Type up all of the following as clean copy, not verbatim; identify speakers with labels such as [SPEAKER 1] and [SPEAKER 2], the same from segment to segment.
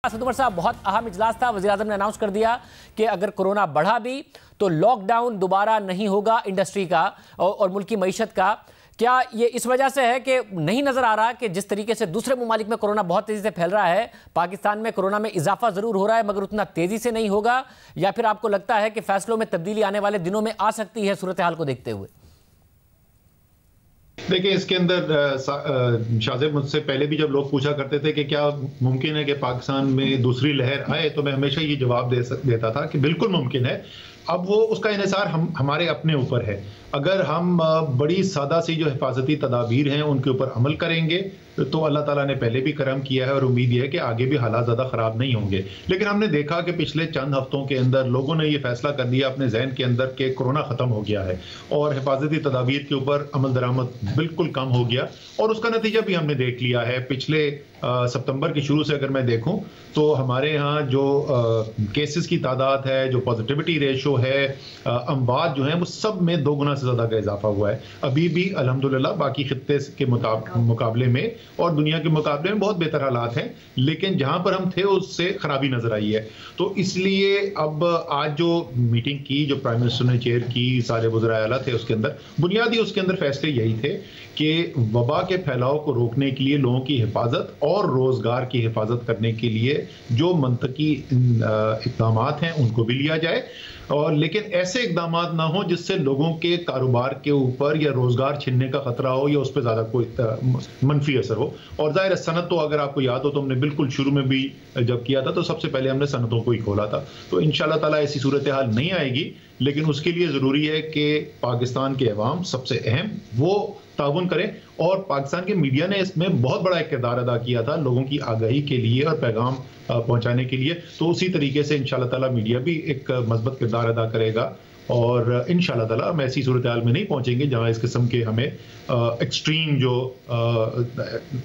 [SPEAKER 1] असद उमर साहब, बहुत अहम इजलास था। वज़ीर-ए-आज़म ने अनाउंस कर दिया कि अगर कोरोना बढ़ा भी तो लॉकडाउन दोबारा नहीं होगा इंडस्ट्री का और मुल्क की मईशत का। क्या ये इस वजह से है कि नहीं नजर आ रहा कि जिस तरीके से दूसरे ममालिक में कोरोना बहुत तेजी से फैल रहा है, पाकिस्तान में कोरोना में इजाफा जरूर हो रहा है मगर उतना तेजी से नहीं होगा, या फिर आपको लगता है कि फैसलों में तब्दीली आने वाले दिनों में आ सकती है सूरत हाल को देखते हुए?
[SPEAKER 2] देखिए, इसके अंदर शाहजेब, मुझसे पहले भी जब लोग पूछा करते थे कि क्या मुमकिन है कि पाकिस्तान में दूसरी लहर आए, तो मैं हमेशा ये जवाब देता था कि बिल्कुल मुमकिन है। अब वो उसका इन्हिसार हमारे अपने ऊपर है। अगर हम बड़ी सादा सी जो हिफाजती तदाबीर हैं उनके ऊपर अमल करेंगे तो अल्लाह ताला ने पहले भी करम किया है और उम्मीद है कि आगे भी हालात ज़्यादा ख़राब नहीं होंगे। लेकिन हमने देखा कि पिछले चंद हफ्तों के अंदर लोगों ने ये फैसला कर दिया अपने जहन के अंदर कि कोरोना ख़त्म हो गया है और हिफाजती तदाबीर के ऊपर अमल दरामद बिल्कुल कम हो गया, और उसका नतीजा भी हमने देख लिया है। पिछले सितंबर के शुरू से अगर मैं देखूं तो हमारे यहाँ जो केसेस की तादाद है, जो पॉजिटिविटी रेशो है, अमवात जो हैं, वो सब में 2 गुना से ज़्यादा का इजाफा हुआ है। अभी भी अल्हम्दुलिल्लाह बाकी खित्ते के मुकाबले में और दुनिया के मुकाबले में बहुत बेहतर हालात हैं, लेकिन जहां पर हम थे उससे खराबी नजर आई है। तो इसलिए अब आज जो मीटिंग की, जो प्राइम मिनिस्टर ने चेयर की, सारे वज़राए आला थे, उसके अंदर बुनियादी उसके अंदर फैसले यही थे कि वबा के फैलाव को रोकने के लिए लोगों की हिफाजत और रोजगार की हिफाजत करने के लिए जो मंतकी इक़दाम हैं उनको भी लिया जाए, और लेकिन ऐसे इकदाम ना हो जिससे लोगों के कारोबार के ऊपर या रोजगार छिनने का खतरा हो या उस पर ज्यादा कोई मनफी असर हो। और जाहिर है सनत, तो अगर आपको याद हो तो हमने बिल्कुल शुरू में भी जब किया था तो सबसे पहले हमने सनतों को ही खोला था। तो इंशाल्लाह ताला ऐसी सूरत हाल नहीं आएगी, लेकिन उसके लिए जरूरी है कि पाकिस्तान के अवाम, सबसे अहम, वो ताउन करें। और पाकिस्तान के मीडिया ने इसमें बहुत बड़ा एक किरदार अदा किया था लोगों की आगाही के लिए और पैगाम पहुंचाने के लिए। तो उसी तरीके से इंशाल्लाह ताला मीडिया भी एक मजबूत किरदार अदा करेगा और इंशाल्लाह ताला हम ऐसी सूरत हाल में नहीं पहुंचेंगे जहां इस किस्म के हमें एक्सट्रीम जो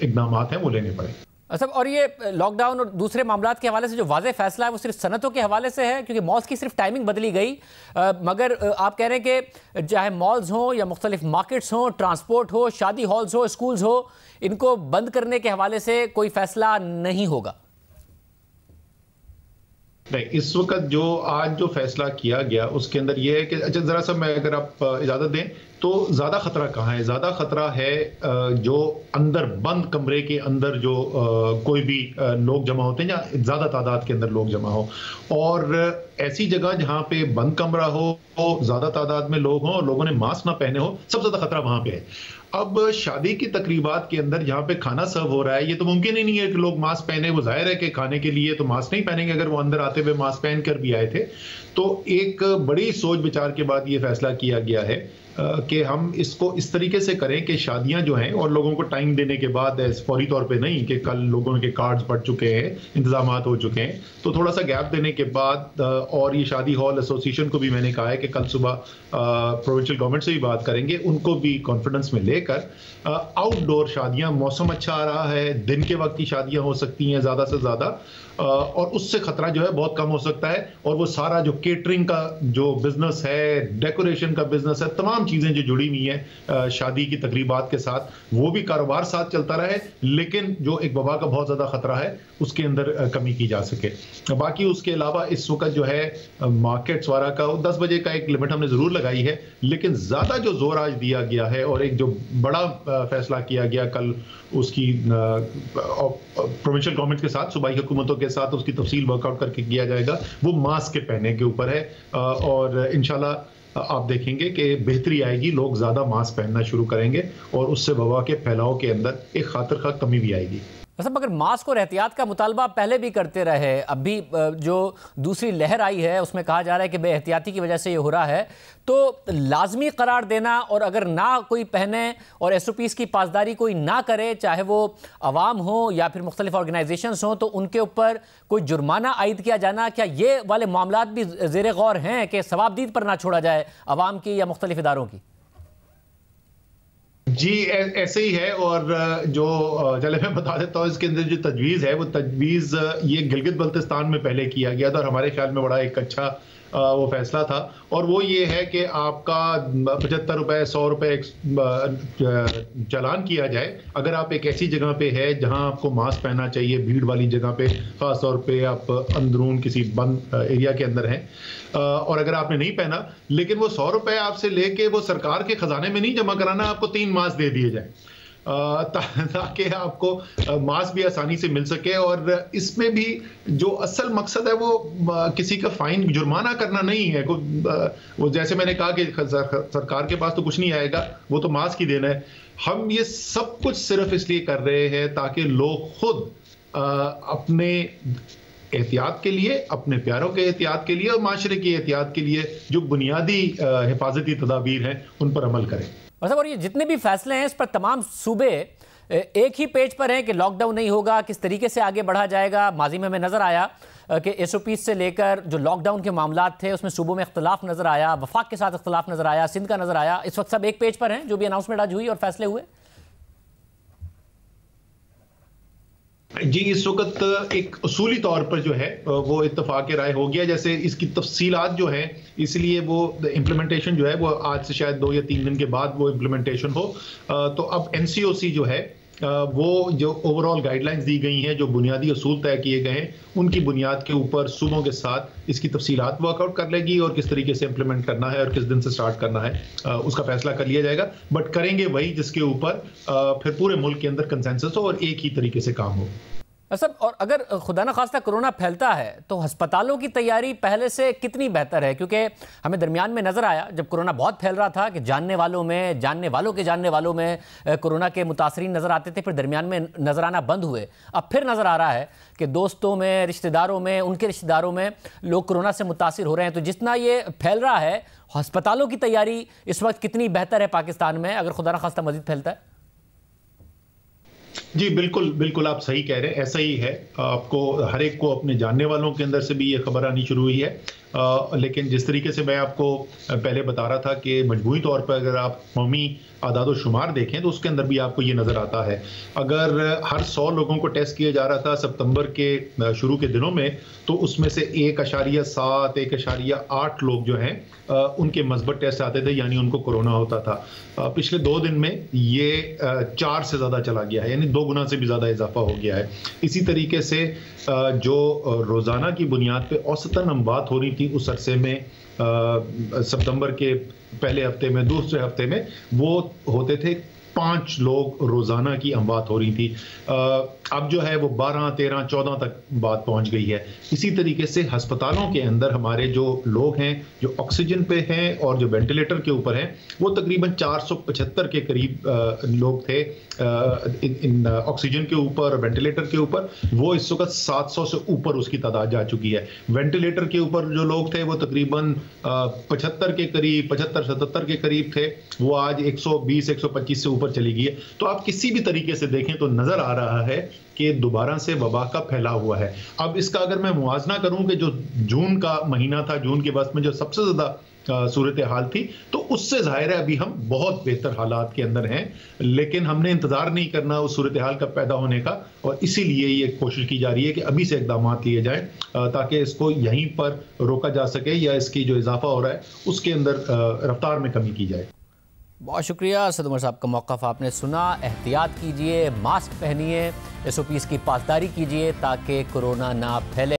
[SPEAKER 2] इकदाम हैं वो लेने पड़े।
[SPEAKER 1] अच्छा, और ये लॉकडाउन और दूसरे मामलात के हवाले से जो वाज़ेह फैसला है वो सिर्फ सनतों के हवाले से है, क्योंकि मॉल्स की सिर्फ टाइमिंग बदली गई, मगर आप कह रहे हैं कि चाहे मॉल्स हों या मुख्तलिफ मार्केट्स हों, ट्रांसपोर्ट हो, शादी हॉल्स हो, स्कूल्स हो, इनको बंद करने के हवाले से कोई फैसला नहीं होगा।
[SPEAKER 2] नहीं, इस वक्त जो आज जो फैसला किया गया उसके अंदर यह है कि अच्छा, जरा सा मैं अगर आप इजाजत दें तो ज्यादा खतरा कहाँ है? ज्यादा खतरा है जो अंदर बंद कमरे के अंदर जो कोई भी लोग जमा होते हैं या ज्यादा तादाद के अंदर लोग जमा हो, और ऐसी जगह जहां पे बंद कमरा हो, ज्यादा तादाद में लोग हों और लोगों ने मास्क ना पहने हो, सबसे ज्यादा खतरा वहां पे है। अब शादी की तकरीबात के अंदर जहां पे खाना सर्व हो रहा है, ये तो मुमकिन ही नहीं है कि लोग मास्क पहने। वो जाहिर है कि खाने के लिए तो मास्क नहीं पहनेंगे अगर वो अंदर आते हुए मास्क पहन कर भी आए थे। तो एक बड़ी सोच विचार के बाद ये फैसला किया गया है कि हम इसको इस तरीके से करें कि शादियां जो हैं, और लोगों को टाइम देने के बाद फौरी तौर पे नहीं कि कल लोगों के कार्ड्स पड़ चुके हैं, इंतजाम हो चुके हैं, तो थोड़ा सा गैप देने के बाद, और ये शादी हॉल एसोसिएशन को भी मैंने कहा है कि कल सुबह प्रोविंशियल गवर्नमेंट से भी बात करेंगे, उनको भी कॉन्फिडेंस में लेकर आउटडोर शादियां, मौसम अच्छा आ रहा है, दिन के वक्त की शादियां हो सकती हैं ज़्यादा से ज़्यादा, और उससे खतरा जो है बहुत कम हो सकता है। और वो सारा जो केटरिंग का जो बिजनेस है, डेकोरेशन का बिजनेस है, तमाम चीजें जो जुड़ी हुई हैं शादी की तकरीबात के साथ, वो भी कारोबार साथ चलता रहे, लेकिन जो एक वबा का बहुत ज्यादा खतरा है उसके अंदर कमी की जा सके। बाकी उसके अलावा इस वक्त जो है मार्केट्स वाला का 10 बजे का एक लिमिट हमने जरूर लगाई है, लेकिन ज्यादा जो जोर आज दिया गया है और एक जो बड़ा फैसला किया गया कल उसकी प्रोविंशियल गवर्नमेंट के साथ, सूबाई हुकूमतों के साथ उसकी तफसील वर्कआउट करके किया जाएगा, वो मास्क के पहनने के ऊपर है। और इंशाल्लाह आप देखेंगे कि बेहतरी आएगी, लोग ज्यादा मास्क पहनना शुरू करेंगे और उससे वबा के फैलाव के अंदर एक खातिर खा कमी भी आएगी।
[SPEAKER 1] मतलब अगर मास्क और एहतियात का मुतालबा पहले भी करते रहे, अब भी जो दूसरी लहर आई है उसमें कहा जा रहा है कि बेएहतियाती की वजह से ये हो रहा है, तो लाजमी करार देना और अगर ना कोई पहने और SOPs की पासदारी कोई ना करे, चाहे वो अवाम हो या फिर मुख्तलिफ ऑर्गेनाइजेशंस हों, तो उनके ऊपर कोई जुर्माना आयद किया जाना, क्या ये वाले मामलात भी ज़ेर गौर हैं कि सवाबदीद पर ना छोड़ा जाए अवाम की या मुख्तलिफ इदारों की?
[SPEAKER 2] जी ऐसे ही है। और जो चले मैं बता देता हूँ इसके अंदर जो तजवीज़ है, वो तजवीज़ ये गिलगित बल्तिस्तान में पहले किया गया था और हमारे ख्याल में बड़ा एक अच्छा वो फैसला था, और वो ये है कि आपका 75 रुपए 100 रुपए चालान किया जाए अगर आप एक ऐसी जगह पे है जहां आपको मास्क पहनना चाहिए, भीड़ वाली जगह पे, खास तौर पे आप अंदरून किसी बंद एरिया के अंदर हैं, और अगर आपने नहीं पहना, लेकिन वो 100 रुपए आपसे लेके वो सरकार के खजाने में नहीं जमा कराना, आपको 3 मास्क दे दिए जाए ताकि आपको मास्क भी आसानी से मिल सके। और इसमें भी जो असल मकसद है वो किसी का फाइन जुर्माना करना नहीं है। वो जैसे मैंने कहा कि सरकार के पास तो कुछ नहीं आएगा, वो तो मास्क ही देना है। हम ये सब कुछ सिर्फ इसलिए कर रहे हैं ताकि लोग खुद अपने एहतियात के लिए, अपने प्यारों के एहतियात के लिए और माशरे की एहतियात के लिए जो बुनियादी हिफाजती तदाबीर हैं उन पर अमल करें।
[SPEAKER 1] और ये जितने भी फैसले हैं इस पर तमाम सूबे एक ही पेज पर हैं कि लॉकडाउन नहीं होगा, किस तरीके से आगे बढ़ा जाएगा। माजी में हमें नजर आया कि SOP से लेकर जो लॉकडाउन के मामलात थे उसमें सूबों में इख्तलाफ नजर आया, वफाक के साथ इख्तलाफ नजर आया, सिंध का नजर आया। इस वक्त सब एक पेज पर हैं जो भी अनाउंसमेंट आज हुई और फैसले हुए।
[SPEAKER 2] जी, इस वक्त एक उसूली तौर पर जो है वो इत्तफाक राय हो गया। जैसे इसकी तफसीलात जो है, इसलिए वो इम्प्लीमेंटेशन जो है वो आज से शायद 2 या 3 दिन के बाद वो इम्प्लीमेंटेशन हो। तो अब NCOC जो है वो जो ओवरऑल गाइडलाइंस दी गई हैं, जो बुनियादी असूल तय किए गए हैं, उनकी बुनियाद के ऊपर सूबों के साथ इसकी तफसीलात वर्कआउट कर लेगी और किस तरीके से इम्प्लीमेंट करना है और किस दिन से स्टार्ट करना है उसका फैसला कर लिया जाएगा। बट करेंगे वही जिसके ऊपर फिर पूरे मुल्क के अंदर कंसेंसस हो और एक ही तरीके से काम हो।
[SPEAKER 1] सब और अगर खुदा न खास्ता कोरोना फैलता है तो अस्पतालों की तैयारी पहले से कितनी बेहतर है? क्योंकि हमें दरमियान में नज़र आया जब कोरोना बहुत फैल रहा था कि जानने वालों के जानने वालों में कोरोना के मुतासरीन नज़र आते थे, फिर दरमियान में नज़र आना बंद हुए। अब फिर नज़र आ रहा है कि दोस्तों में, रिश्तेदारों में, उनके रिश्तेदारों में लोग कोरोना से मुतासिर हो रहे हैं। तो जितना ये फैल रहा है, अस्पतालों की तैयारी इस वक्त कितनी बेहतर है पाकिस्तान में अगर खुदा न खास्ता मजीद फैलता है?
[SPEAKER 2] जी बिल्कुल बिल्कुल, आप सही कह रहे हैं, ऐसा ही है। आपको हर एक को अपने जानने वालों के अंदर से भी ये खबर आनी शुरू हुई है। लेकिन जिस तरीके से मैं आपको पहले बता रहा था कि मजमूई तौर पर अगर आप कौमी आदाद शुमार देखें तो उसके अंदर भी आपको ये नज़र आता है। अगर हर 100 लोगों को टेस्ट किया जा रहा था सितंबर के शुरू के दिनों में, तो उसमें से 1.7 1.8 लोग जो हैं उनके मस्बत टेस्ट आते थे, यानी उनको कोरोना होता था। पिछले 2 दिन में ये 4 से ज़्यादा चला गया है, यानी 2 गुना से भी ज़्यादा इजाफा हो गया है। इसी तरीके से जो रोज़ाना की बुनियाद पे औसतन अमवात हो रही थी उस अरसे में, सितंबर के पहले हफ्ते में, दूसरे हफ्ते में वो होते थे 5 लोग रोजाना की अमवात हो रही थी। अब जो है वो 12, 13, 14 तक बात पहुंच गई है। इसी तरीके से अस्पतालों के अंदर हमारे जो लोग हैं जो ऑक्सीजन पे हैं और जो वेंटिलेटर के ऊपर हैं, वो तकरीबन 475 के करीब लोग थे इन ऑक्सीजन के ऊपर, वेंटिलेटर के ऊपर। वो इस वक्त 700 से ऊपर उसकी तादाद जा चुकी है। वेंटिलेटर के ऊपर जो लोग थे वो तकरीबन 75 के करीब, 75-77 के करीब थे, वो आज 120-125 से ऊपर चली गई है। तो आप किसी भी तरीके से देखें तो नजर आ रहा है कि दोबारा से वबा का फैलाव हुआ है। अब इसका अगर मैं मुआवजा करूं कि जो जून का महीना था, जून के वक्त में जो सबसे ज्यादा सूरत हाल थी, तो उससे जाहिर है अभी हम बहुत बेहतर हालात के अंदर हैं। लेकिन हमने इंतजार नहीं करना उस सूरत हाल का पैदा होने का, और इसीलिए ये कोशिश की जा रही है कि अभी से इकदाम लिए जाएं ताकि इसको यहीं पर रोका जा सके या इसकी जो इजाफा हो रहा है उसके अंदर रफ्तार में कमी की जाए।
[SPEAKER 1] बहुत शुक्रिया सद उमर साहब का मौक़िफ़ आपने सुना। एहतियात कीजिए, मास्क पहनिए, SOPs की पासदारी कीजिए ताकि कोरोना ना फैले।